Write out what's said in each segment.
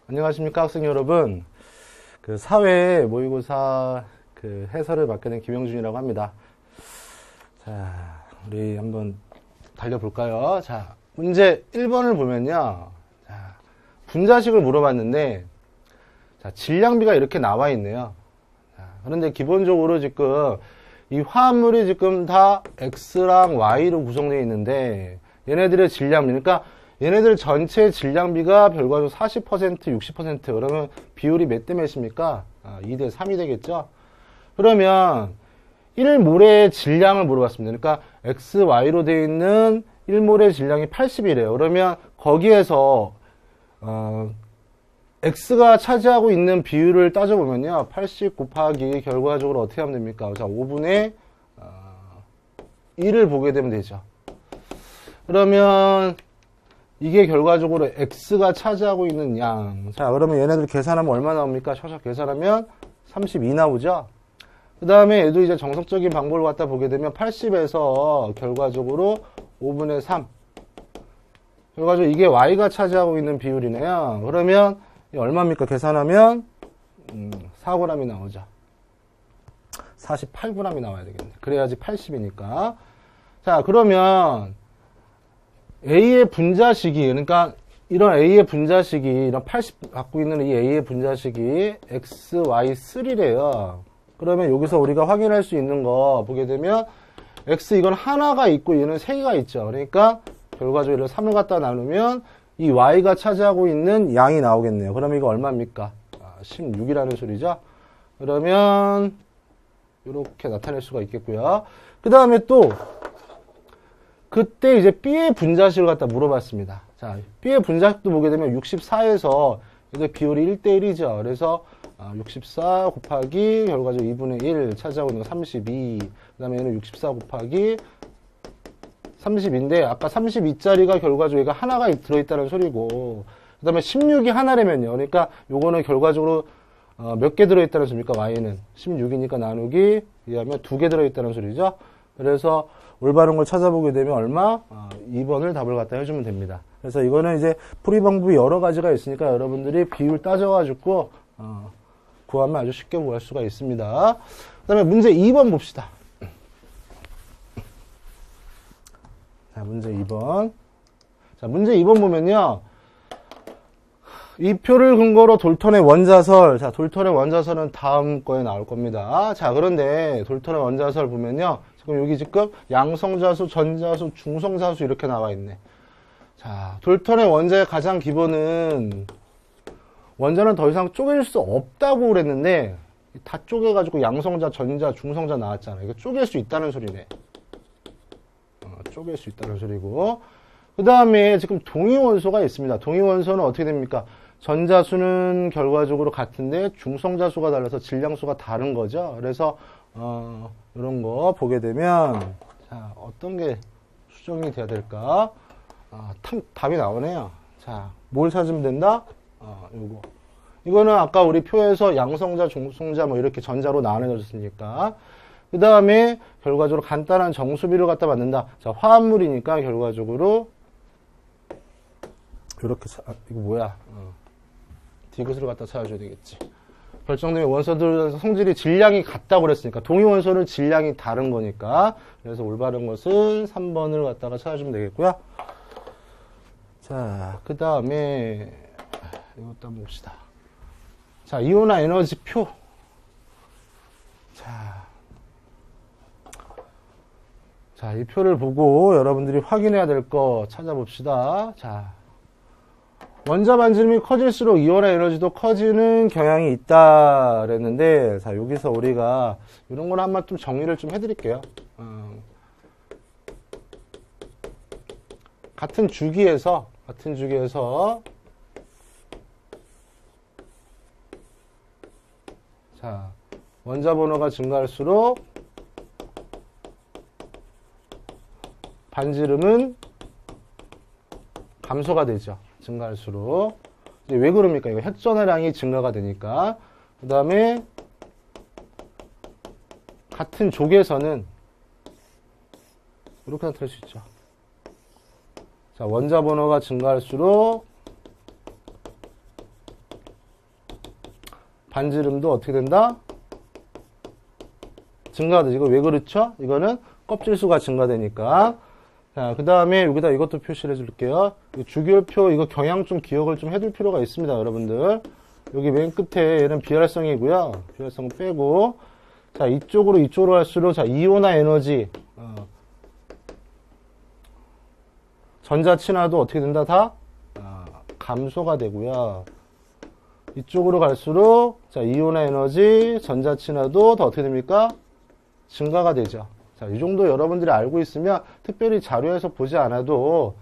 안녕하십니까 학생 여러분. 사회 모의고사 해설을 맡게 된 김영준이라고 합니다. 자, 우리 한번 달려볼까요? 자, 문제 1번을 보면요. 자, 분자식을 물어봤는데, 자, 질량비가 이렇게 나와 있네요. 자, 그런데 기본적으로 지금 이 화합물이 지금 다 X랑 Y로 구성되어 있는데, 얘네들의 질량비, 그러니까 얘네들 전체 질량비가 결과적으로 40%, 60%, 그러면 비율이 몇 대 몇입니까? 2대 3이 되겠죠? 그러면 1몰의 질량을 물어봤습니다. 그러니까 XY로 되어 있는 1몰의 질량이 80이래요. 그러면 거기에서 X가 차지하고 있는 비율을 따져보면요. 80 곱하기 결과적으로 어떻게 하면 됩니까? 자, 5분의 1을 보게 되면 되죠. 그러면 이게 결과적으로 X가 차지하고 있는 양. 자, 그러면 얘네들 계산하면 얼마 나옵니까? 셔서 계산하면 32 나오죠? 그 다음에 얘도 이제 정석적인 방법을 갖다 보게 되면 80에서 결과적으로 5분의 3. 결과적으로 이게 Y가 차지하고 있는 비율이네요. 그러면 얼마입니까? 계산하면 4g이 나오죠. 48g이 나와야 되겠네. 그래야지 80이니까. 자, 그러면 A의 분자식이, 그러니까 이런 A의 분자식이, 이런 80 갖고 있는 이 A의 분자식이 XY3래요. 그러면 여기서 우리가 확인할 수 있는 거 보게 되면 X 이건 하나가 있고 얘는 세 개가 있죠. 그러니까 결과적으로 3을 갖다 나누면 이 Y가 차지하고 있는 양이 나오겠네요. 그러면 이거 얼마입니까? 16이라는 소리죠. 그러면 이렇게 나타낼 수가 있겠고요. 그 다음에 또 그때 이제 B의 분자식을 갖다 물어봤습니다. 자, B의 분자식도 보게 되면 64에서 이제 비율이 1대1이죠. 그래서 64 곱하기 결과적으로 2분의 1 차지하고 있는 거 32. 그 다음에 얘는 64 곱하기 30인데 아까 32짜리가 결과적으로 얘가 하나가 들어있다는 소리고 그 다음에 16이 하나라면요. 그러니까 요거는 결과적으로 몇 개 들어있다는 소리입니까? Y는 16이니까 나누기 이하면 2개 들어있다는 소리죠. 그래서 올바른 걸 찾아보게 되면 얼마? 2번을 답을 갖다 해주면 됩니다. 그래서 이거는 이제 풀이 방법이 여러 가지가 있으니까 여러분들이 비율 따져가지고 구하면 아주 쉽게 구할 수가 있습니다. 그 다음에 문제 2번 봅시다. 자, 문제 2번. 자, 문제 2번 보면요. 이 표를 근거로 돌턴의 원자설. 자, 돌턴의 원자설은 다음 거에 나올 겁니다. 자, 그런데 돌턴의 원자설 보면요. 지금 여기 지금 양성자수, 전자수, 중성자수 이렇게 나와 있네. 자, 돌턴의 원자의 가장 기본은 원자는 더 이상 쪼갤 수 없다고 그랬는데 다 쪼개가지고 양성자, 전자, 중성자 나왔잖아요. 이거 쪼갤 수 있다는 소리네. 쪼갤 수 있다는 소리고. 그 다음에 지금 동위원소가 있습니다. 동위원소는 어떻게 됩니까? 전자수는 결과적으로 같은데 중성자수가 달라서 질량수가 다른 거죠. 그래서 이런 거 보게 되면 자, 어떤 게 수정이 돼야 될까? 답이 나오네요. 자, 뭘 찾으면 된다? 요거. 이거는 아까 우리 표에서 양성자, 중성자 뭐 이렇게 전자로 나눠졌으니까. 그 다음에 결과적으로 간단한 정수비를 갖다 받는다. 자, 화합물이니까 결과적으로 이렇게 이거 뭐야? 디귿으로 갖다 찾아줘야 되겠지. 결정되면 원소들 성질이 질량이 같다고 그랬으니까 동위원소는 질량이 다른 거니까 그래서 올바른 것은 3번을 갖다가 찾아주면 되겠고요. 자, 그 다음에 이것도 한번 봅시다. 자, 이온화 에너지 표. 자, 이 표를 보고 여러분들이 확인해야 될 거 찾아봅시다. 자, 원자 반지름이 커질수록 이온화 에너지도 커지는 경향이 있다 그랬는데, 자, 여기서 우리가 이런 걸 한번 좀 정리를 좀 해드릴게요. 같은 주기에서 자, 원자 번호가 증가할수록 반지름은 감소가 되죠. 증가할수록. 이제 왜 그럽니까? 이거 핵전화량이 증가가 되니까. 그 다음에 같은 족에서는 이렇게 나타낼 수 있죠. 자, 원자 번호가 증가할수록 반지름도 어떻게 된다? 증가되지. 이거 왜 그렇죠? 이거는 껍질수가 증가되니까. 자, 그 다음에 여기다 이것도 표시를 해줄게요. 주기율표, 이거 경향 좀 기억을 좀 해둘 필요가 있습니다, 여러분들. 여기 맨 끝에 얘는 비활성이고요. 비활성 빼고. 자, 이쪽으로 갈수록, 자, 이온화 에너지. 전자 친화도 어떻게 된다? 다? 감소가 되고요. 이쪽으로 갈수록, 자, 이온화 에너지, 전자 친화도 더 어떻게 됩니까? 증가가 되죠. 자, 이 정도 여러분들이 알고 있으면 특별히 자료에서 보지 않아도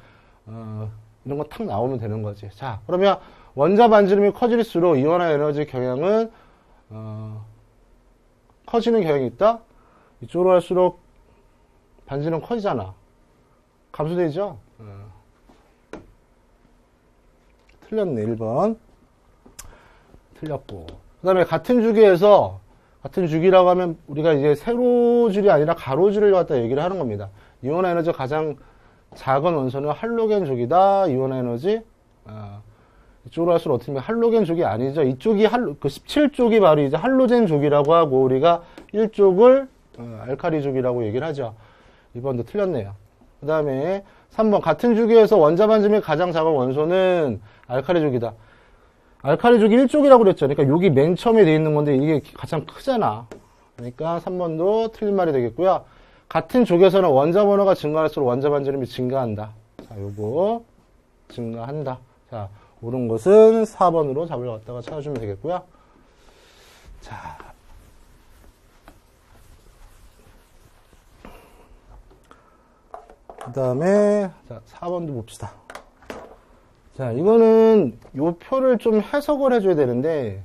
이런 거 탁 나오면 되는 거지. 자, 그러면 원자 반지름이 커질수록 이온화 에너지 경향은 커지는 경향이 있다. 이쪽으로 갈수록 반지름 커지잖아. 감소되죠. 틀렸네. 1번 틀렸고. 그 다음에 같은 주기에서 같은 주기라고 하면 우리가 이제 세로줄이 아니라 가로줄을 갖다 얘기를 하는 겁니다. 이온화 에너지가 가장 작은 원소는 할로겐 족이다. 이온화 에너지. 이쪽으로 할수록 어떻게 보면 할로겐 족이 아니죠. 이쪽이 그 17쪽이 바로 이제 할로젠 족이라고 하고 우리가 1쪽을 알카리 족이라고 얘기를 하죠. 2번도 틀렸네요. 그 다음에 3번 같은 주기에서 원자 반지름이 가장 작은 원소는 알카리 족이다. 알카리 족이 1쪽이라고 그랬죠. 그러니까 여기 맨 처음에 돼 있는 건데 이게 가장 크잖아. 그러니까 3번도 틀린 말이 되겠고요. 같은 족에서는 원자 번호가 증가할수록 원자 반지름이 증가한다. 자, 요거 증가한다. 자, 옳은 것은 4번으로 답을 갖다가 찾아주면 되겠고요. 자, 그 다음에 4번도 봅시다. 자, 이거는 요 표를 좀 해석을 해줘야 되는데,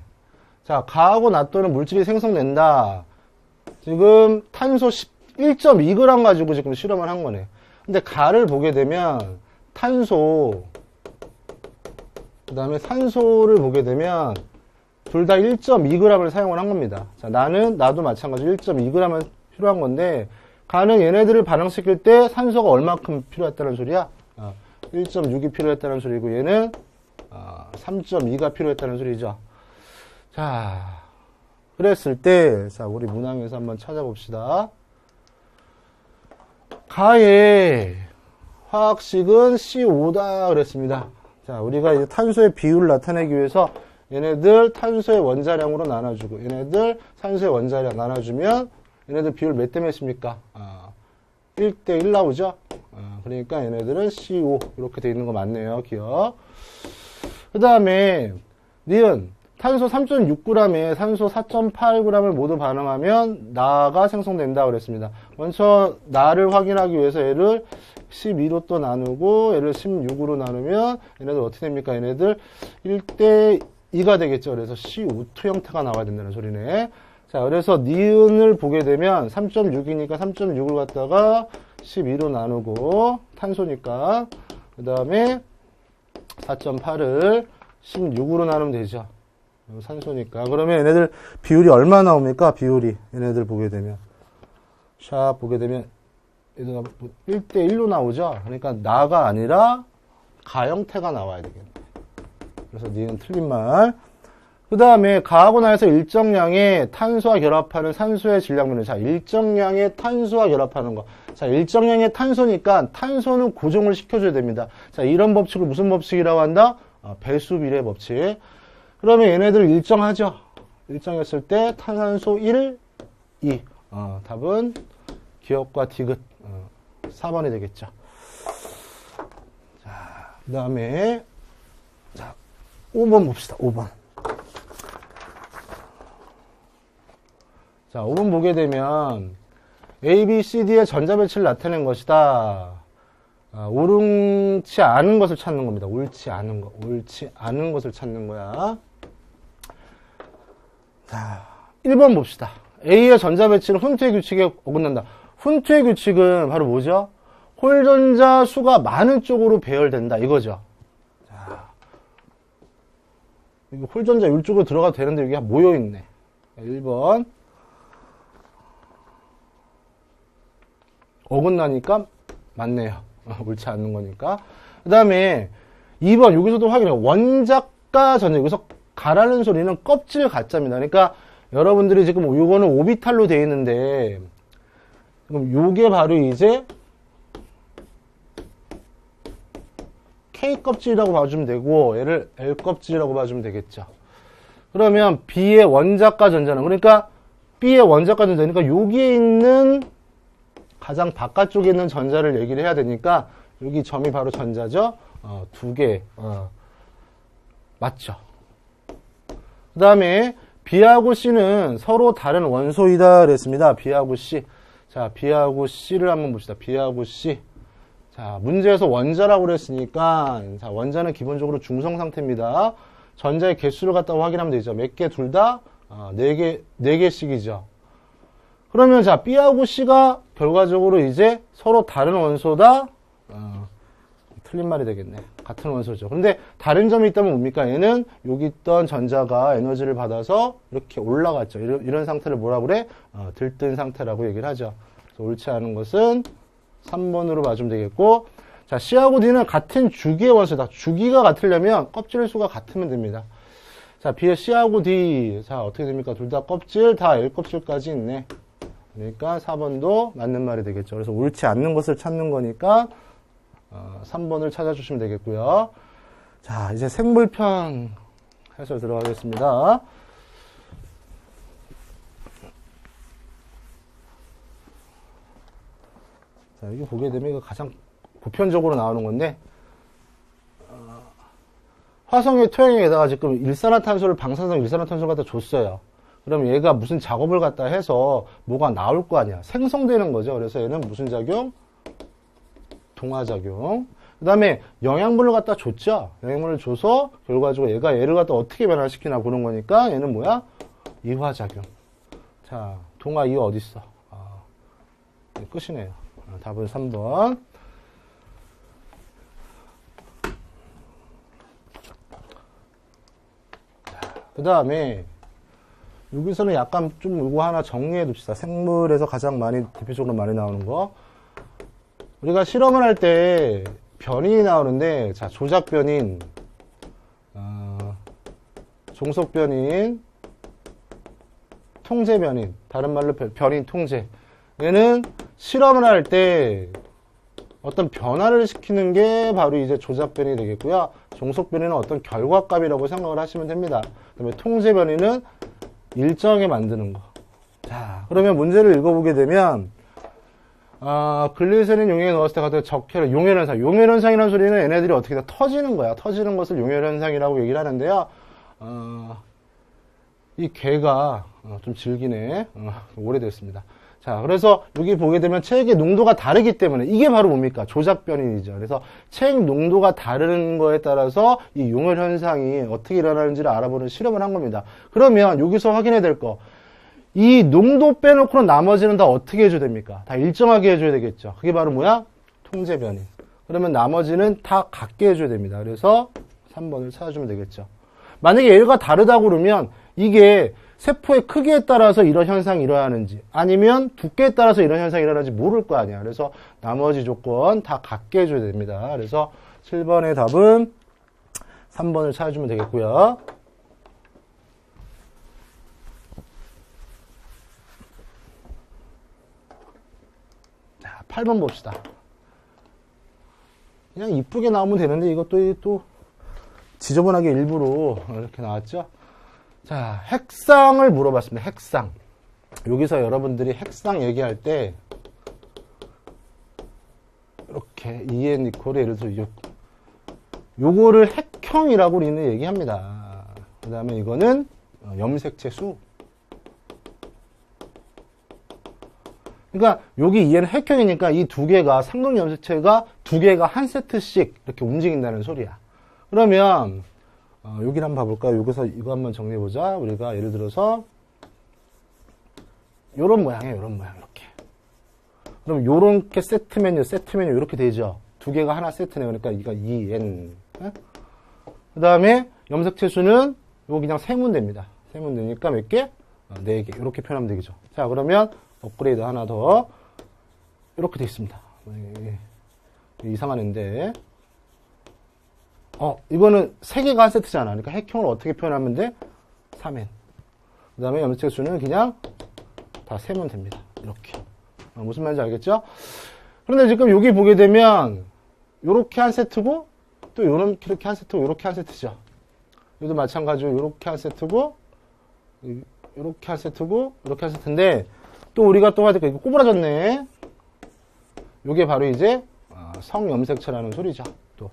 자, 가하고 나 또는 물질이 생성된다. 지금 탄소 1.2g 가지고 지금 실험을 한 거네. 근데 가를 보게 되면 탄소, 그 다음에 산소를 보게 되면 둘 다 1.2g을 사용을 한 겁니다. 자, 나도 마찬가지로 1.2g은 필요한 건데, 가는 얘네들을 반응시킬 때 산소가 얼마큼 필요했다는 소리야? 1.6이 필요했다는 소리고 얘는 3.2가 필요했다는 소리죠. 자, 그랬을 때, 자, 우리 문항에서 한번 찾아봅시다. 가의 화학식은 CO5다 그랬습니다. 자, 우리가 이제 탄소의 비율을 나타내기 위해서 얘네들 탄소의 원자량으로 나눠주고 얘네들 산소의 원자량 나눠주면 얘네들 비율 몇 대 몇입니까? 1대1 나오죠? 그러니까 얘네들은 CO 이렇게 돼 있는 거 맞네요. 기억. 그 다음에 니은 탄소 3.6g에 산소 4.8g을 모두 반응하면 나가 생성된다 그랬습니다. 먼저 나를 확인하기 위해서 얘를 12로 또 나누고 얘를 16으로 나누면 얘네들 어떻게 됩니까? 얘네들 1대2가 되겠죠. 그래서 CO2 형태가 나와야 된다는 소리네. 자, 그래서 니은을 보게 되면 3.6이니까 3.6을 갖다가 12로 나누고 탄소니까 그 다음에 4.8을 16으로 나누면 되죠. 산소니까. 그러면 얘네들 비율이 얼마 나옵니까? 비율이 얘네들 보게 되면 샵 보게 되면 1대1로 나오죠. 그러니까 나가 아니라 가 형태가 나와야 되겠네. 그래서 니은 틀린 말. 그 다음에 가하고 나서 일정량의 탄소와 결합하는 산소의 질량분을. 자, 일정량의 탄소와 결합하는 거. 자, 일정량의 탄소니까 탄소는 고정을 시켜줘야 됩니다. 자, 이런 법칙을 무슨 법칙이라고 한다? 배수비례 법칙. 그러면 얘네들 일정하죠? 일정했을 때 탄산소 1, 2. 답은 기억과 디귿 4번이 되겠죠. 자, 그 다음에 자, 5번 봅시다. 5번. 자, 5번 보게 되면 A, B, C, D의 전자배치를 나타낸 것이다. 옳지 않은 것을 찾는 겁니다. 옳지 않은 거. 옳지 않은 것을 찾는 거야. 자, 1번 봅시다. A의 전자배치는 훈트의 규칙에 어긋난다. 훈트의 규칙은 바로 뭐죠? 홀전자 수가 많은 쪽으로 배열된다. 이거죠. 자, 이거 홀전자 이쪽으로 들어가도 되는데 여기가 모여있네. 1번. 어긋나니까 맞네요. 옳지 않는 거니까. 그 다음에 2번 여기서도 확인해요. 원자과 전자. 여기서 가라는 소리는 껍질 가짜입니다. 그러니까 여러분들이 지금 요거는 오비탈로 되어 있는데, 그럼 요게 바로 이제 K 껍질이라고 봐주면 되고, 얘를 L 껍질이라고 봐주면 되겠죠. 그러면 B의 원자과 전자는, 그러니까 B의 원자과 전자니까 여기에 있는 가장 바깥쪽에 있는 전자를 얘기를 해야 되니까, 여기 점이 바로 전자죠. 두 개. 맞죠. 그 다음에 B하고 C는 서로 다른 원소이다 그랬습니다. B하고 C. 자, B하고 C를 한번 봅시다. B하고 C. 자, 문제에서 원자라고 그랬으니까, 자, 원자는 기본적으로 중성 상태입니다. 전자의 개수를 갖다가 확인하면 되죠. 몇 개? 둘 다? 4개씩이죠. 그러면 자, B하고 C가 결과적으로 이제 서로 다른 원소다? 틀린 말이 되겠네. 같은 원소죠. 그런데 다른 점이 있다면 뭡니까? 얘는 여기 있던 전자가 에너지를 받아서 이렇게 올라갔죠. 이런 상태를 뭐라 그래? 들뜬 상태라고 얘기를 하죠. 그래서 옳지 않은 것은 3번으로 봐주면 되겠고, 자, C하고 D는 같은 주기의 원소다. 주기가 같으려면 껍질 수가 같으면 됩니다. 자, B의 C하고 D. 자, 어떻게 됩니까? 둘 다 껍질, 다 L 껍질까지 있네. 그러니까 4번도 맞는 말이 되겠죠. 그래서 옳지 않는 것을 찾는 거니까 3번을 찾아주시면 되겠고요. 자, 이제 생물편 해설 들어가겠습니다. 자, 여기 보게 되면 이거 가장 보편적으로 나오는 건데, 화성의 토양에다가 지금 일산화탄소를 방사성 일산화탄소를 갖다 줬어요. 그럼 얘가 무슨 작업을 갖다 해서 뭐가 나올 거 아니야. 생성되는 거죠. 그래서 얘는 무슨 작용? 동화작용. 그 다음에 영양분을 갖다 줬죠. 영양분을 줘서 결과적으로 얘를 갖다 어떻게 변화시키나 보는 거니까 얘는 뭐야? 이화작용. 자, 동화 이화 어딨어? 끝이네요. 답은 3번. 그 다음에 여기서는 약간 좀 이거 하나 정리해 둡시다. 생물에서 가장 많이 대표적으로 많이 나오는 거. 우리가 실험을 할 때 변인이 나오는데, 자, 조작 변인, 종속 변인, 통제 변인, 다른 말로 변인 통제. 얘는 실험을 할 때 어떤 변화를 시키는 게 바로 이제 조작 변이 되겠고요. 종속 변이는 어떤 결과값이라고 생각을 하시면 됩니다. 그다음에 통제 변이는 일정하게 만드는 거. 자, 그러면 문제를 읽어보게 되면, 글리세린 용액에 넣었을 때 같은 적혈, 용혈현상. 용혈현상이라는 소리는 얘네들이 어떻게 다 터지는 거야. 터지는 것을 용혈현상이라고 얘기를 하는데요. 이 개가 좀 질기네. 오래됐습니다. 자, 그래서 여기 보게 되면 체액의 농도가 다르기 때문에 이게 바로 뭡니까? 조작 변인이죠. 그래서 체액 농도가 다른 거에 따라서 이 용혈 현상이 어떻게 일어나는지를 알아보는 실험을 한 겁니다. 그러면 여기서 확인해야 될 거, 이 농도 빼놓고는 나머지는 다 어떻게 해줘야 됩니까? 다 일정하게 해줘야 되겠죠. 그게 바로 뭐야? 통제 변인. 그러면 나머지는 다 같게 해줘야 됩니다. 그래서 3번을 찾아주면 되겠죠. 만약에 얘가 다르다고 그러면 이게 세포의 크기에 따라서 이런 현상이 일어나는지 아니면 두께에 따라서 이런 현상이 일어나는지 모를 거 아니야. 그래서 나머지 조건 다 같게 해줘야 됩니다. 그래서 7번의 답은 3번을 찾아주면 되겠고요. 자, 8번 봅시다. 그냥 이쁘게 나오면 되는데 이것도 또 지저분하게 일부러 이렇게 나왔죠. 자, 핵상을 물어봤습니다. 핵상. 여기서 여러분들이 핵상 얘기할 때 이렇게 EN 이퀄을 예를 들어 요거를 핵형이라고 우리는 얘기합니다. 그 다음에 이거는 염색체 수. 그러니까 여기 EN은 핵형이니까 이 두 개가 상동 염색체가 두 개가 한 세트씩 이렇게 움직인다는 소리야. 그러면 여기를 한번 봐볼까요? 여기서 이거 한번 정리해보자. 우리가 예를 들어서 요런 모양이에요. 요런 모양 이렇게. 그럼 요렇게 세트 메뉴 이렇게 되죠. 두 개가 하나 세트네. 그러니까 이거 EN. 그 다음에 염색체 수는 요거 그냥 세면 됩니다. 세면 되니까 몇 개? 4개. 이렇게 표현하면 되겠죠. 자, 그러면 업그레이드 하나 더. 이렇게 돼 있습니다. 이상한 앤데. 이거는 3개가 한 세트잖아. 그러니까 핵형을 어떻게 표현하면 돼? 3n. 그 다음에 염색체 수는 그냥 다 세면 됩니다. 이렇게. 무슨 말인지 알겠죠? 그런데 지금 여기 보게 되면 요렇게 한 세트고 또 이렇게 한 세트고 요렇게 한 세트죠. 여기도 마찬가지로 요렇게 한 세트고 요렇게 한 세트고 요렇게 한 세트인데 또 우리가 또 해야 될 거 이거 꼬부라졌네. 요게 바로 이제 성염색체라는 소리죠. 또.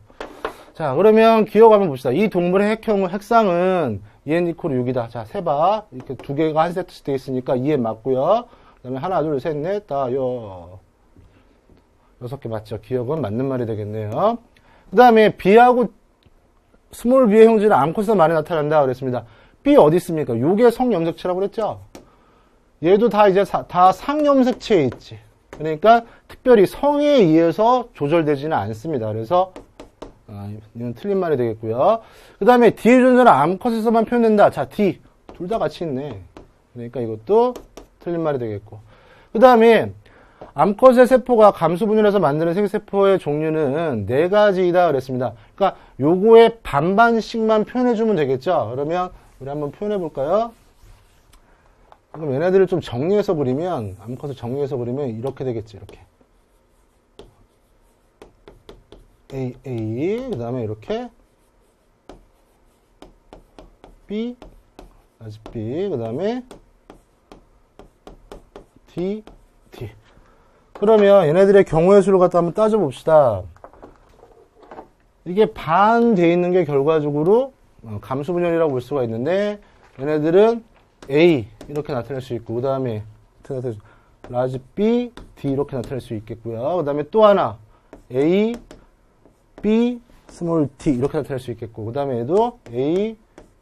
자, 그러면 기억하면 봅시다. 이 동물의 핵상은 2n 이퀄 6이다. 자, 세봐. 이렇게 2개가 한 세트씩 되어 있으니까 2n 맞고요. 그 다음에 하나, 둘, 셋, 넷, 다, 6개 맞죠? 기억은 맞는 말이 되겠네요. 그 다음에 B하고 스몰 b의 형질은 암컷에서 많이 나타난다 그랬습니다. B 어디 있습니까? 요게 성염색체라고 그랬죠? 얘도 다 이제 다 상염색체에 있지. 그러니까 특별히 성에 의해서 조절되지는 않습니다. 그래서 이건 틀린 말이 되겠고요. 그 다음에 D의 존재는 암컷에서만 표현된다. 자, D 둘 다 같이 있네. 그러니까 이것도 틀린 말이 되겠고. 그 다음에 암컷의 세포가 감수분열해서 만드는 생세포의 종류는 4가지이다 그랬습니다. 그러니까 요거의 반반씩만 표현해주면 되겠죠. 그러면 우리 한번 표현해 볼까요? 그럼 얘네들을 좀 정리해서 그리면, 암컷을 정리해서 그리면 이렇게 되겠지. 이렇게 A, 그 다음에 이렇게 B, B, 그 다음에 D. 그러면 얘네들의 경우의 수를 갖다 한번 따져봅시다. 이게 반 돼 있는 게 결과적으로 감수분열이라고 볼 수가 있는데 얘네들은 A 이렇게 나타낼 수 있고 그 다음에 라지 B, D 이렇게 나타낼 수 있겠고요. 그 다음에 또 하나 A, B, 스몰 D 이렇게 나타낼 수 있겠고 그 다음에 얘도 A,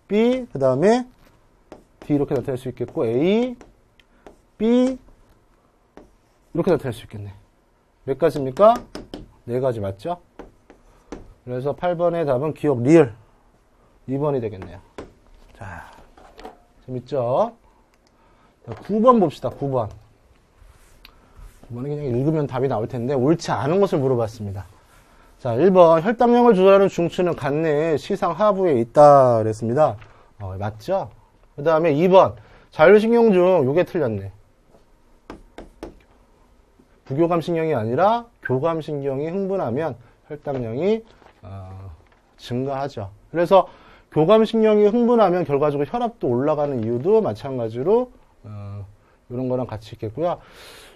B, 그 다음에 D 이렇게 나타낼 수 있겠고 A, B 이렇게 나타낼 수 있겠네. 몇 가지입니까? 4가지 맞죠? 그래서 8번의 답은 기억 리을 2번이 되겠네요. 자, 재밌죠? 자, 9번 봅시다. 9번. 9번은 그냥 읽으면 답이 나올 텐데 옳지 않은 것을 물어봤습니다. 자, 1번 혈당량을 조절하는 중추는 간내 시상 하부에 있다 그랬습니다. 맞죠? 그 다음에 2번 자율신경 중 요게 틀렸네. 부교감신경이 아니라 교감신경이 흥분하면 혈당량이 증가하죠. 그래서 교감신경이 흥분하면 결과적으로 혈압도 올라가는 이유도 마찬가지로 이런 거랑 같이 있겠고요.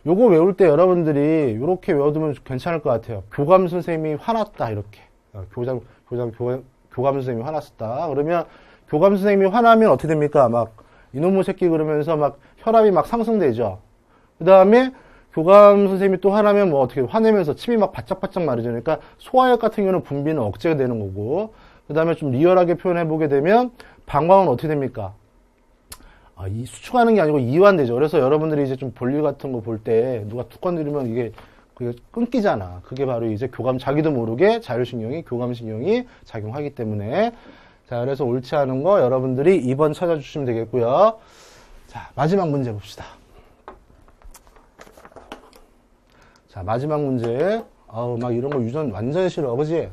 요거 외울 때 여러분들이 이렇게 외워두면 괜찮을 것 같아요. 교감 선생님이 화났다 이렇게 교감 선생님이 화났었다. 그러면 교감 선생님이 화나면 어떻게 됩니까? 막 이놈의 새끼 그러면서 막 혈압이 막 상승되죠. 그 다음에 교감 선생님이 또 화나면 뭐 어떻게 화내면서 침이 막 바짝바짝 마르죠. 그러니까 소화액 같은 경우는 분비는 억제가 되는 거고 그 다음에 좀 리얼하게 표현해 보게 되면 방광은 어떻게 됩니까? 이 수축하는 게 아니고 이완되죠. 그래서 여러분들이 이제 좀 볼일 같은 거 볼 때 누가 툭 건드리면 이게 그게 끊기잖아. 그게 바로 이제 자기도 모르게 자율신경이 교감신경이 작용하기 때문에 자 그래서 옳지 않은 거 여러분들이 2번 찾아주시면 되겠고요. 자 마지막 문제 봅시다. 자, 마지막 문제. 막 이런 거 유전 완전 싫어. 그지?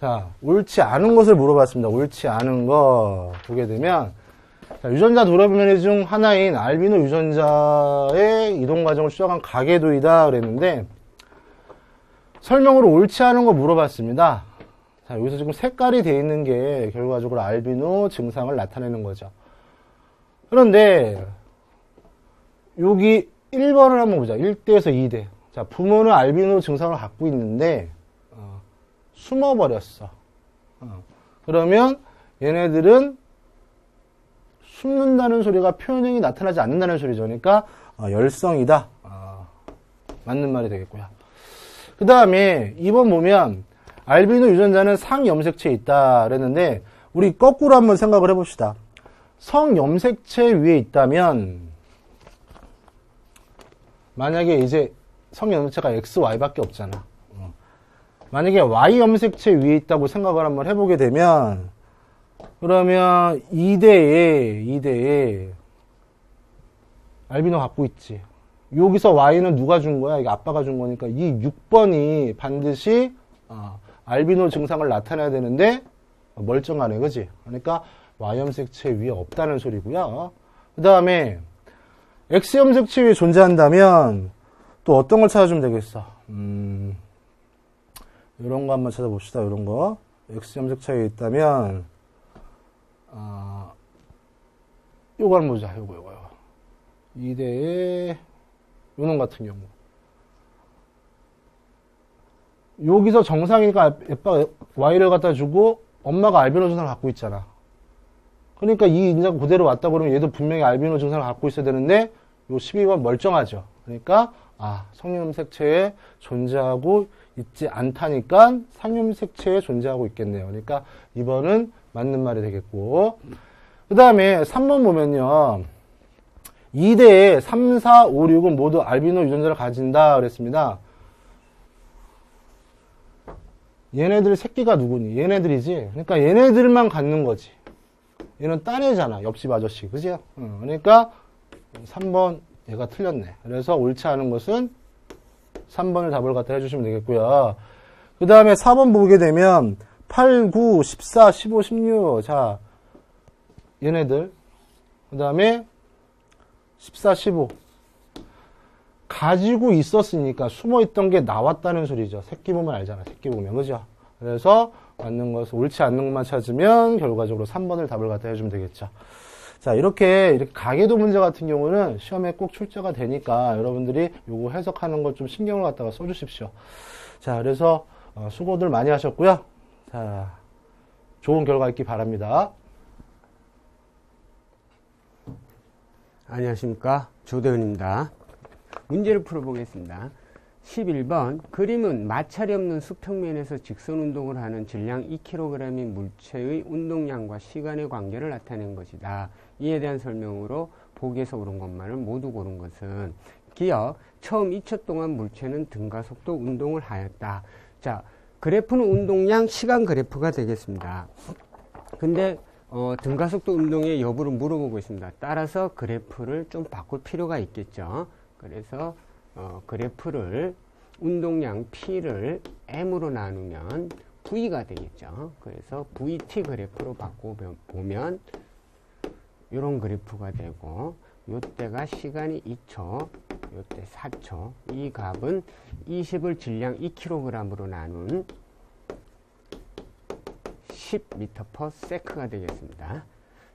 자, 옳지 않은 것을 물어봤습니다. 옳지 않은 거 보게 되면, 자, 유전자 돌아변이 중 하나인 알비노 유전자의 이동 과정을 추적한 가계도이다 그랬는데, 설명으로 옳지 않은 거 물어봤습니다. 자, 여기서 지금 색깔이 되어 있는 게 결과적으로 알비노 증상을 나타내는 거죠. 그런데, 여기 1번을 한번 보자. 1대에서 2대. 자, 부모는 알비노 증상을 갖고 있는데 숨어버렸어. 그러면 얘네들은 숨는다는 소리가 표현형이 나타나지 않는다는 소리죠. 그러니까 열성이다. 맞는 말이 되겠고요. 그 다음에 2번 보면 알비노 유전자는 상염색체에 있다 그랬는데 우리 거꾸로 한번 생각을 해봅시다. 성염색체 위에 있다면 만약에 이제 성염색체가 X, Y밖에 없잖아. 만약에 Y 염색체 위에 있다고 생각을 한번 해보게 되면 그러면 2대에 알비노 갖고 있지. 여기서 Y는 누가 준 거야? 이게 아빠가 준 거니까 이 6번이 반드시 알비노 증상을 나타내야 되는데 멀쩡하네, 그지? 그러니까 Y염색체 위에 없다는 소리고요. 그 다음에 X염색체 위에 존재한다면 또 어떤 걸 찾아주면 되겠어? 이런 거 한번 찾아봅시다. 이런 거. X염색체에 있다면 요거 한번 보자. 요거. 2대의 요놈 같은 경우. 여기서 정상이니까 아빠가 Y를 갖다 주고 엄마가 알비노 증상을 갖고 있잖아. 그러니까 이 인자가 그대로 왔다 그러면 얘도 분명히 알비노 증상을 갖고 있어야 되는데 요 12번 멀쩡하죠. 그러니까 성염색체에 존재하고 있지 않다니까 상염색체에 존재하고 있겠네요. 그러니까 2번은 맞는 말이 되겠고, 그 다음에 3번 보면요. 2대에 3, 4, 5, 6은 모두 알비노 유전자를 가진다 그랬습니다. 얘네들 새끼가 누구니? 얘네들이지. 그러니까 얘네들만 갖는 거지. 얘는 딴애잖아. 옆집 아저씨. 그지? 그러니까 3번 얘가 틀렸네. 그래서 옳지 않은 것은 3번을 답을 갖다 해주시면 되겠고요. 그 다음에 4번 보게 되면 8, 9, 14, 15, 16. 자, 얘네들. 그 다음에 14, 15. 가지고 있었으니까 숨어있던 게 나왔다는 소리죠. 새끼 보면 알잖아. 새끼 보면. 그죠? 그래서 맞는 것을 옳지 않는 것만 찾으면 결과적으로 3번을 답을 갖다 해주면 되겠죠. 자, 이렇게 가계도 문제 같은 경우는 시험에 꼭 출제가 되니까 여러분들이 요거 해석하는 것 좀 신경을 갖다가 써주십시오. 자, 그래서 수고들 많이 하셨고요. 자, 좋은 결과 있기 바랍니다. 안녕하십니까, 조대훈입니다. 문제를 풀어보겠습니다. 11번 그림은 마찰이 없는 수평면에서 직선 운동을 하는 질량 2kg인 물체의 운동량과 시간의 관계를 나타낸 것이다. 이에 대한 설명으로 보기에서 옳은 것만을 모두 고른 것은, 기억, 처음 2초 동안 물체는 등가속도 운동을 하였다. 자, 그래프는 운동량, 시간 그래프가 되겠습니다. 근데 등가속도 운동의 여부를 물어보고 있습니다. 따라서 그래프를 좀 바꿀 필요가 있겠죠. 그래서 그래프를 운동량 P를 M으로 나누면 V가 되겠죠. 그래서 VT 그래프로 바꿔보면 이런 그래프가 되고, 요때가 시간이 2초, 요때 4초. 이 값은 20을 질량 2kg으로 나눈 10m/s가 되겠습니다.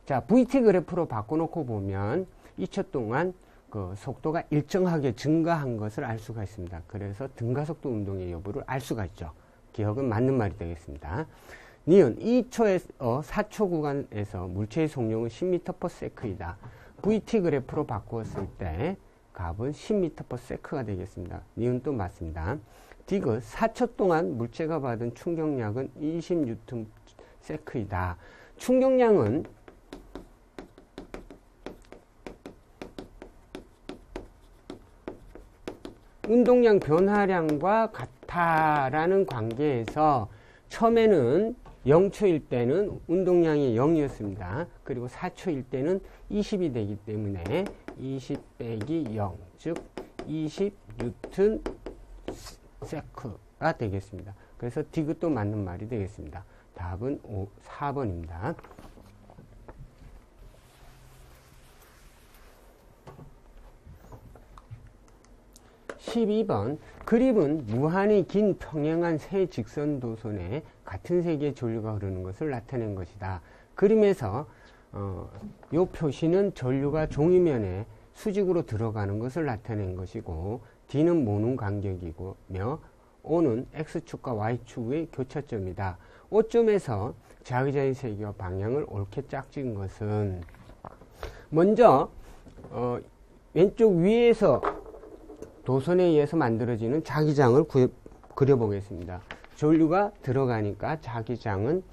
자, VT 그래프로 바꿔놓고 보면 2초 동안 그 속도가 일정하게 증가한 것을 알 수가 있습니다. 그래서 등가속도 운동의 여부를 알 수가 있죠. 기억은 맞는 말이 되겠습니다. 니은 2초에서 4초 구간에서 물체의 속력은 10m/s이다. VT 그래프로 바꾸었을 때 값은 10m/s가 되겠습니다. 니은 또 맞습니다. 디귿 4초 동안 물체가 받은 충격량은 20Nm/s이다. 충격량은 운동량 변화량과 같다라는 관계에서 처음에는 0초일 때는 운동량이 0이었습니다. 그리고 4초일 때는 20이 되기 때문에 20 빼기 0, 즉 20Nm/s가 되겠습니다. 그래서 디귿도 맞는 말이 되겠습니다. 답은 4번입니다. 12번 그림은 무한히 긴 평행한 세 직선 도선에 같은 세기의 전류가 흐르는 것을 나타낸 것이다. 그림에서 이 표시는 전류가 종이면에 수직으로 들어가는 것을 나타낸 것이고, D는 모는 간격이며 O는 X축과 Y축의 교차점이다. O점에서 자기장의 세기와 방향을 옳게 짝진 것은, 먼저 왼쪽 위에서 도선에 의해서 만들어지는 자기장을 그려보겠습니다. 전류가 들어가니까 자기장은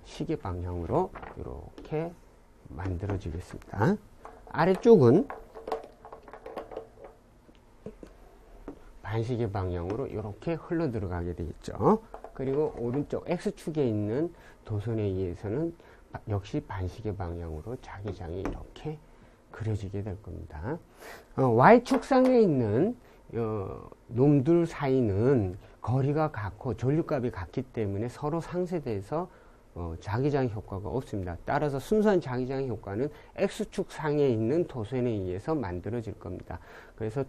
시계 방향으로 이렇게 만들어지겠습니다. 아래쪽은 반시계 방향으로 이렇게 흘러 들어가게 되겠죠. 그리고 오른쪽 X축에 있는 도선에 의해서는 역시 반시계 방향으로 자기장이 이렇게 그려지게 될 겁니다. Y축상에 있는 놈들 사이는 거리가 같고 전류값이 같기 때문에 서로 상쇄돼서 자기장 효과가 없습니다. 따라서 순수한 자기장 효과는 X축 상에 있는 도선에 의해서 만들어질 겁니다. 그래서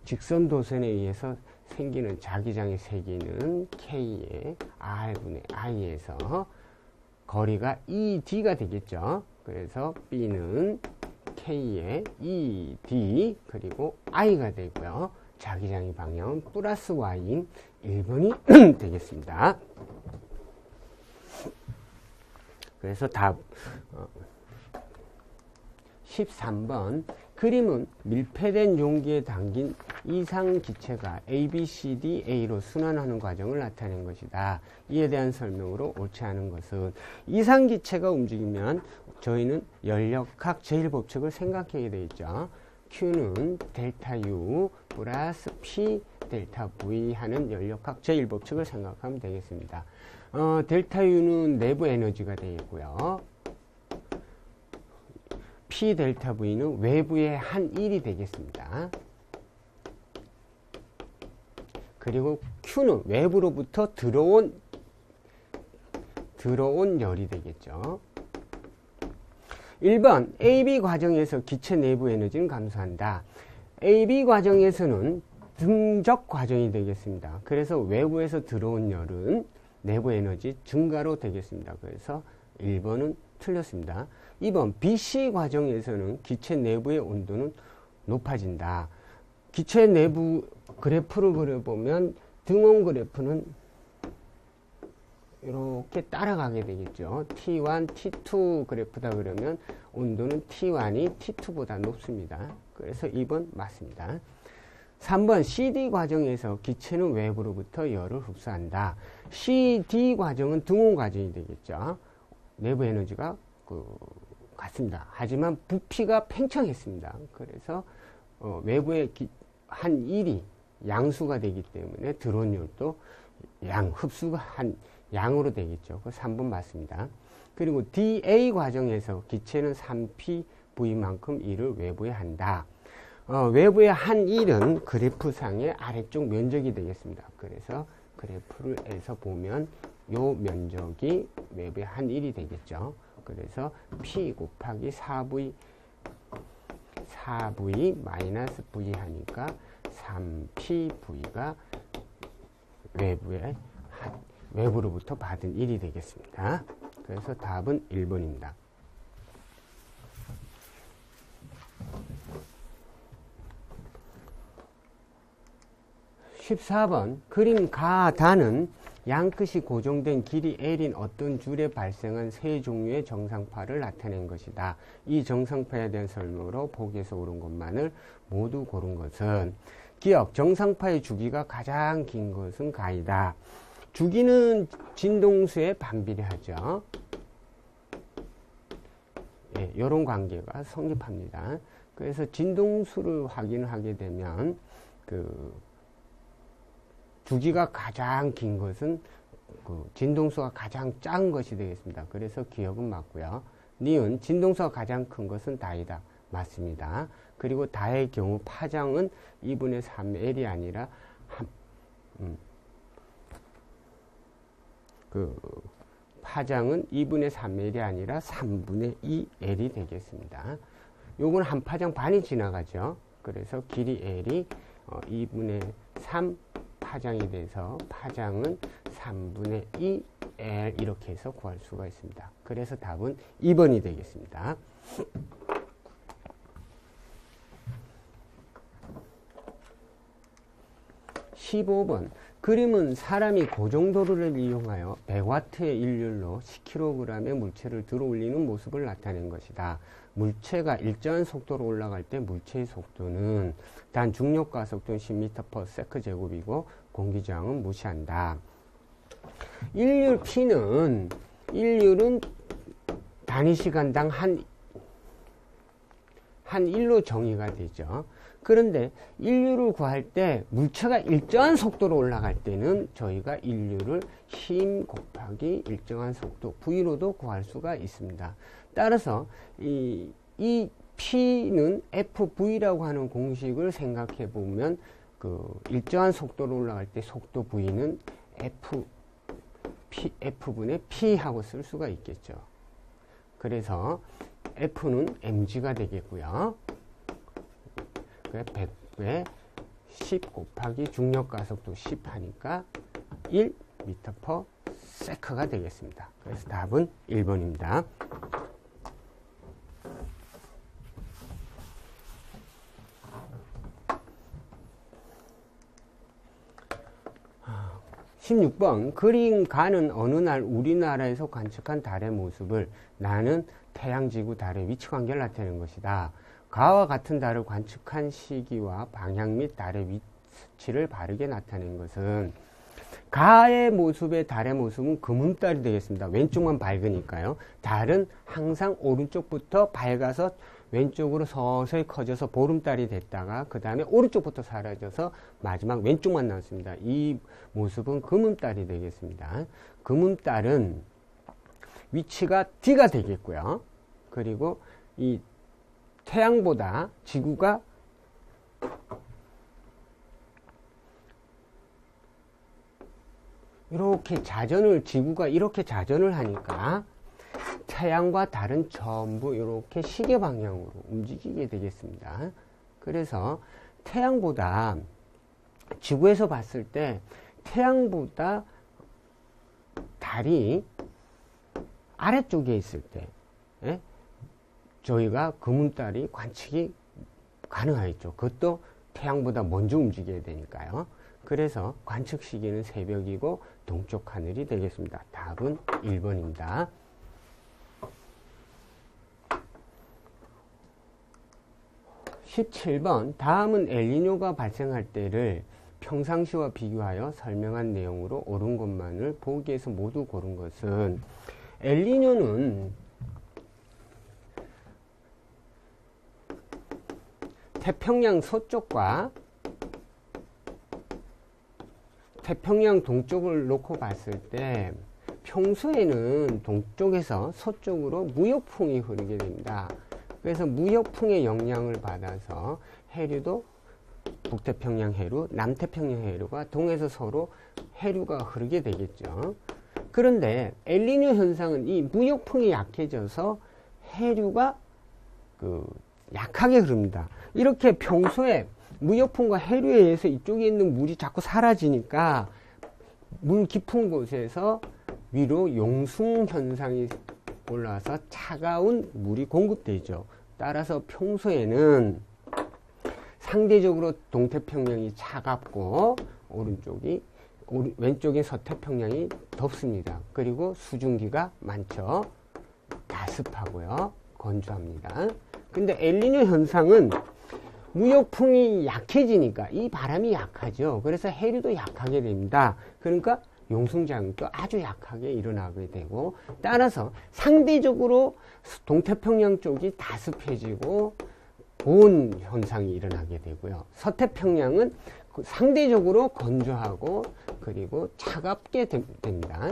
직선 도선에 의해서 생기는 자기장의 세기는 K의 R분의 I에서 거리가 ED가 되겠죠. 그래서 B는 K의 ED 그리고 I가 되고요. 자기장의 방향은 플러스 Y인 1번이 되겠습니다. 그래서 답 13번 그림은 밀폐된 용기에 담긴 이상 기체가 A, B, C, D, A로 순환하는 과정을 나타낸 것이다. 이에 대한 설명으로 옳지 않은 것은 이상 기체가 움직이면 저희는 연력학 제1법칙을 생각하게 되겠죠. Q는 델타 U 플러스 P 델타 V 하는 연력학 제1법칙을 생각하면 되겠습니다. 델타 U는 내부 에너지가 되겠고요. P 델타 V는 외부의 한 일이 되겠습니다. 그리고 Q는 외부로부터 들어온 열이 되겠죠. 1번 AB 과정에서 기체 내부 에너지는 감소한다. AB 과정에서는 등적 과정이 되겠습니다. 그래서 외부에서 들어온 열은 내부 에너지 증가로 되겠습니다. 그래서 1번은 틀렸습니다. 2번 BC 과정에서는 기체 내부의 온도는 높아진다. 기체 내부 그래프를 그려보면 등원 그래프는 이렇게 따라가게 되겠죠. T1, T2 그래프다 그러면 온도는 T1이 T2보다 높습니다. 그래서 2번 맞습니다. 3번 CD 과정에서 기체는 외부로부터 열을 흡수한다. CD 과정은 등온 과정이 되겠죠. 내부 에너지가 같습니다. 하지만 부피가 팽창했습니다. 그래서 외부의 한 일이 양수가 되기 때문에 들어온 열도 흡수가 한 양으로 되겠죠. 그 3번 맞습니다. 그리고 DA 과정에서 기체는 3PV만큼 일을 외부에 한다. 외부의 한 일은 그래프상의 아래쪽 면적이 되겠습니다. 그래서 그래프를 해서 보면 요 면적이 외부의 한 일이 되겠죠. 그래서 P 곱하기 4V 마이너스 V 하니까 3PV가 외부로부터 받은 일이 되겠습니다. 그래서 답은 1번입니다. 14번 그림 가다는 양끝이 고정된 길이 L인 어떤 줄에 발생한 세 종류의 정상파를 나타낸 것이다. 이 정상파에 대한 설명으로 보기에서 옳은 것만을 모두 고른 것은 기억, 정상파의 주기가 가장 긴 것은 가이다. 주기는 진동수에 반비례하죠. 예, 이런 관계가 성립합니다. 그래서 진동수를 확인하게 되면 주기가 가장 긴 것은 진동수가 가장 작은 것이 되겠습니다. 그래서 기억은 맞고요. 니은 진동수가 가장 큰 것은 다이다. 맞습니다. 그리고 다의 경우 파장은 2분의 3L이 아니라 파장은 2분의 3L이 아니라 3분의 2L이 되겠습니다. 요건 한 파장 반이 지나가죠. 그래서 길이 L이 2분의 3 파장이 돼서 파장은 3분의 2L 이렇게 해서 구할 수가 있습니다. 그래서 답은 2번이 되겠습니다. 15번 그림은 사람이 고정도를 이용하여 100W의 일률로 10kg의 물체를 들어 올리는 모습을 나타낸 것이다. 물체가 일정한 속도로 올라갈 때 물체의 속도는 단 중력과 속도는 10m/s 제곱이고 공기저항은 무시한다. 일률 P는 단위 시간당 한 일로 정의가 되죠. 그런데 인류를 구할 때 물체가 일정한 속도로 올라갈 때는 저희가 인류를 힘 곱하기 일정한 속도 V로도 구할 수가 있습니다. 따라서 이 P는 FV라고 하는 공식을 생각해 보면 일정한 속도로 올라갈 때 속도 V는 F분의 P하고 쓸 수가 있겠죠. 그래서 F는 mg가 되겠고요. 100에 10 곱하기 중력가속도 10 하니까 1 m/s가 되겠습니다. 그래서 답은 1번입니다. 16번 그림 가는 어느 날 우리나라에서 관측한 달의 모습을 나는 태양, 지구, 달의 위치관계를 나타내는 것이다. 가와 같은 달을 관측한 시기와 방향 및 달의 위치를 바르게 나타낸 것은 가의 모습의 달의 모습은 금음달이 되겠습니다. 왼쪽만 밝으니까요. 달은 항상 오른쪽부터 밝아서 왼쪽으로 서서히 커져서 보름달이 됐다가 그 다음에 오른쪽부터 사라져서 마지막 왼쪽만 나왔습니다. 이 모습은 금음달이 되겠습니다. 금음달은 위치가 D가 되겠고요. 그리고 이 태양보다 지구가 지구가 이렇게 자전을 하니까 태양과 달은 전부 이렇게 시계 방향으로 움직이게 되겠습니다. 그래서 태양보다 지구에서 봤을 때 태양보다 달이 아래쪽에 있을 때 저희가 금음달이 관측이 가능하겠죠. 그것도 태양보다 먼저 움직여야 되니까요. 그래서 관측 시기는 새벽이고 동쪽 하늘이 되겠습니다. 답은 1번입니다. 17번 다음은 엘니뇨가 발생할 때를 평상시와 비교하여 설명한 내용으로 옳은 것만을 보기에서 모두 고른 것은 엘니뇨는 태평양 서쪽과 태평양 동쪽을 놓고 봤을 때 평소에는 동쪽에서 서쪽으로 무역풍이 흐르게 됩니다. 그래서 무역풍의 영향을 받아서 해류도 북태평양 해류, 남태평양 해류가 동에서 서로 해류가 흐르게 되겠죠. 그런데 엘니뇨 현상은 이 무역풍이 약해져서 해류가 약하게 흐릅니다. 이렇게 평소에 무역풍과 해류에 의해서 이쪽에 있는 물이 자꾸 사라지니까 물 깊은 곳에서 위로 용숭 현상이 올라와서 차가운 물이 공급되죠. 따라서 평소에는 상대적으로 동태평양이 차갑고 왼쪽인 서태평양이 덥습니다. 그리고 수증기가 많죠. 다습하고요. 건조합니다. 근데 엘니뇨 현상은 무역풍이 약해지니까 이 바람이 약하죠. 그래서 해류도 약하게 됩니다. 그러니까 용승작용도 아주 약하게 일어나게 되고 따라서 상대적으로 동태평양 쪽이 다습해지고 고온 현상이 일어나게 되고요. 서태평양은 상대적으로 건조하고 그리고 차갑게 됩니다.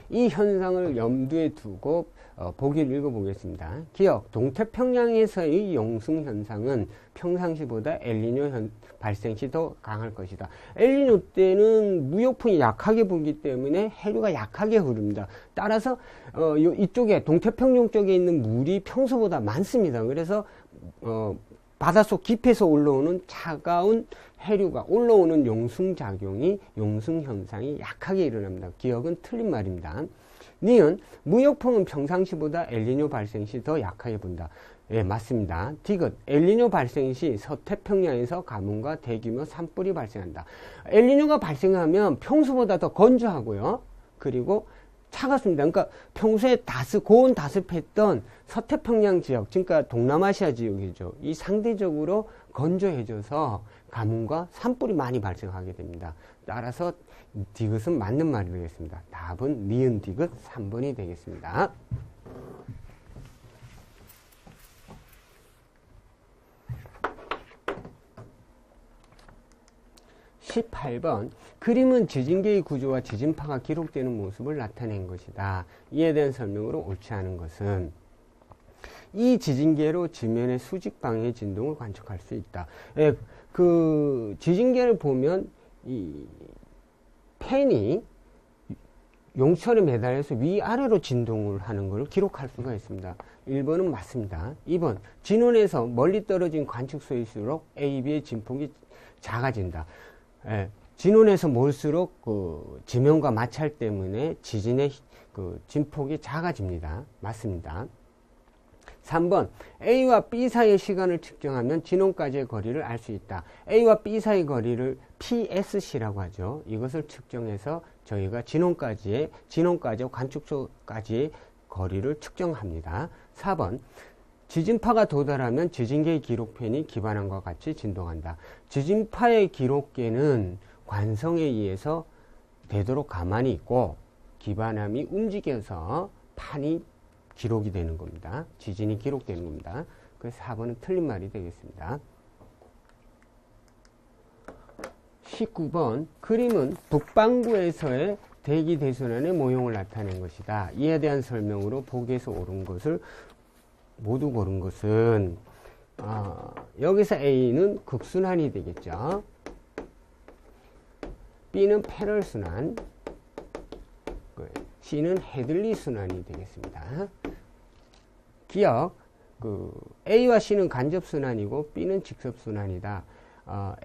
이 현상을 염두에 두고 보기를 읽어보겠습니다. 기억, 동태평양에서의 용승 현상은 평상시보다 엘니뇨 발생 시 더 강할 것이다. 엘니뇨 때는 무역풍이 약하게 불기 때문에 해류가 약하게 흐릅니다. 따라서 이쪽에 동태평양 쪽에 있는 물이 평소보다 많습니다. 그래서 바닷속 깊이에서 올라오는 차가운 해류가 올라오는 용승작용이 용승현상이 약하게 일어납니다. 기억은 틀린 말입니다. 니은 무역풍은 평상시보다 엘니뇨 발생 시 더 약하게 분다. 예, 맞습니다. 디귿 엘니뇨 발생 시 서태평양에서 가뭄과 대규모 산불이 발생한다. 엘니뇨가 발생하면 평소보다 더 건조하고요. 그리고 차갑습니다. 그러니까 평소에 고온 다습했던 서태평양 지역, 그러니까 동남아시아 지역이죠. 이 상대적으로 건조해져서 가뭄과 산불이 많이 발생하게 됩니다. 따라서 디귿은 맞는 말이 되겠습니다. 답은 니은 디귿 3번이 되겠습니다. 18번 그림은 지진계의 구조와 지진파가 기록되는 모습을 나타낸 것이다. 이에 대한 설명으로 옳지 않은 것은 이 지진계로 지면의 수직 방향의 진동을 관측할 수 있다. 예, 그 지진계를 보면 이 펜이 용철에 매달려서 위아래로 진동을 하는 것을 기록할 수가 있습니다. 1번은 맞습니다. 2번, 진원에서 멀리 떨어진 관측소일수록 A, B의 진폭이 작아진다. 예, 진원에서 멀수록 그 지면과 마찰 때문에 지진의 그 진폭이 작아집니다. 맞습니다. 3번, A와 B 사이의 시간을 측정하면 진원까지의 거리를 알 수 있다. A와 B 사이의 거리를 PSC라고 하죠. 이것을 측정해서 저희가 진원까지의 관측소까지의 거리를 측정합니다. 4번, 지진파가 도달하면 지진계의 기록펜이 기반함과 같이 진동한다. 지진파의 기록계는 관성에 의해서 되도록 가만히 있고 기반함이 움직여서 판이 기록이 되는 겁니다. 지진이 기록되는 겁니다. 그래서 4번은 틀린 말이 되겠습니다. 19번, 그림은 북반구에서의 대기 대순환의 모형을 나타낸 것이다. 이에 대한 설명으로 보기에서 옳은 것을 모두 고른 것은 여기서 A는 극순환이 되겠죠. B는 패럴 순환, C는 헤들리 순환이 되겠습니다. 기억, A와 C는 간접 순환이고 B는 직접 순환이다.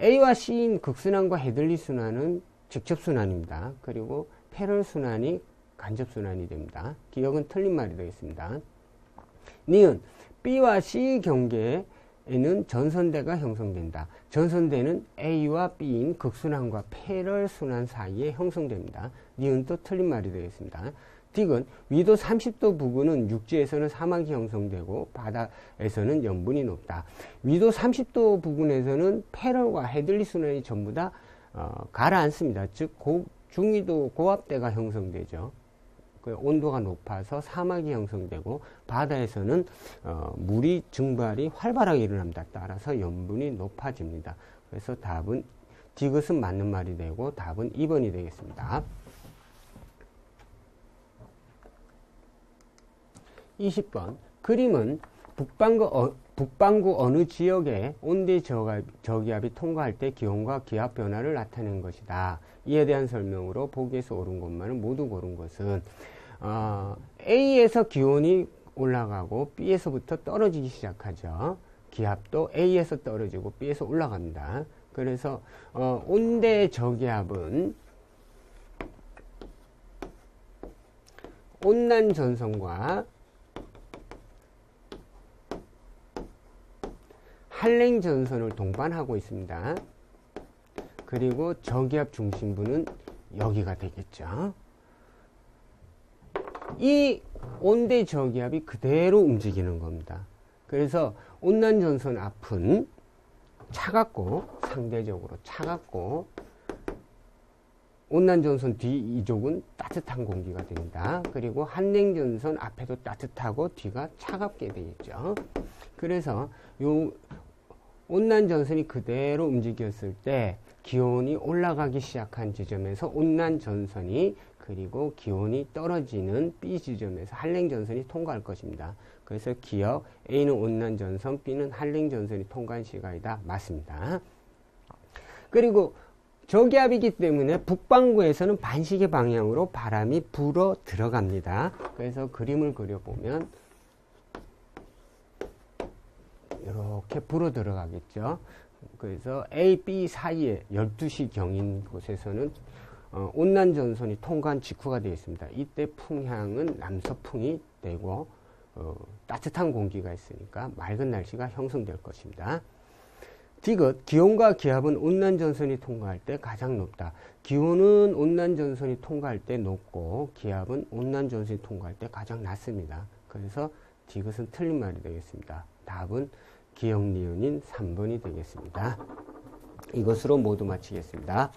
A와 C인 극순환과 헤들리 순환은 직접 순환입니다. 그리고 패럴 순환이 간접 순환이 됩니다. 기억은 틀린 말이 되겠습니다. 니은, B와 C 경계에는 전선대가 형성된다. 전선대는 A와 B인 극순환과 패럴 순환 사이에 형성됩니다. 니은도 틀린 말이 되겠습니다. 딕은 위도 30도 부근은 육지에서는 사막이 형성되고 바다에서는 염분이 높다. 위도 30도 부근에서는 패럴과 헤들리 순환이 전부 다 가라앉습니다. 즉 중위도 고압대가 형성되죠. 그 온도가 높아서 사막이 형성되고 바다에서는 물이 증발이 활발하게 일어납니다. 따라서 염분이 높아집니다. 그래서 답은 디귿은 맞는 말이 되고 답은 2번이 되겠습니다. 20번, 그림은 북반구 어느 지역에 온대 저기압이 통과할 때 기온과 기압 변화를 나타낸 것이다. 이에 대한 설명으로 보기에서 옳은 것만은 모두 고른 것은 A에서 기온이 올라가고 B에서부터 떨어지기 시작하죠. 기압도 A에서 떨어지고 B에서 올라갑니다. 그래서 온대 저기압은 온난 전선과 한랭 전선을 동반하고 있습니다. 그리고 저기압 중심부는 여기가 되겠죠. 이 온대 저기압이 그대로 움직이는 겁니다. 그래서 온난 전선 앞은 차갑고 상대적으로 차갑고 온난 전선 뒤 이쪽은 따뜻한 공기가 됩니다. 그리고 한랭 전선 앞에도 따뜻하고 뒤가 차갑게 되겠죠. 그래서 요 온난 전선이 그대로 움직였을 때 기온이 올라가기 시작한 지점에서 온난 전선이 그리고 기온이 떨어지는 B 지점에서 한랭 전선이 통과할 것입니다. 그래서 기억 A는 온난 전선, B는 한랭 전선이 통과한 시각이다. 맞습니다. 그리고 저기압이기 때문에 북반구에서는 반시계 방향으로 바람이 불어 들어갑니다. 그래서 그림을 그려보면 이렇게 불어 들어가겠죠. 그래서 A, B 사이에 12시 경인 곳에서는 온난 전선이 통과한 직후가 되어 있습니다. 이때 풍향은 남서풍이 되고 따뜻한 공기가 있으니까 맑은 날씨가 형성될 것입니다. 디귿, 기온과 기압은 온난 전선이 통과할 때 가장 높다. 기온은 온난 전선이 통과할 때 높고 기압은 온난 전선이 통과할 때 가장 낮습니다. 그래서 디귿은 틀린 말이 되겠습니다. 답은 기억 니은인 3번이 되겠습니다. 이것으로 모두 마치겠습니다.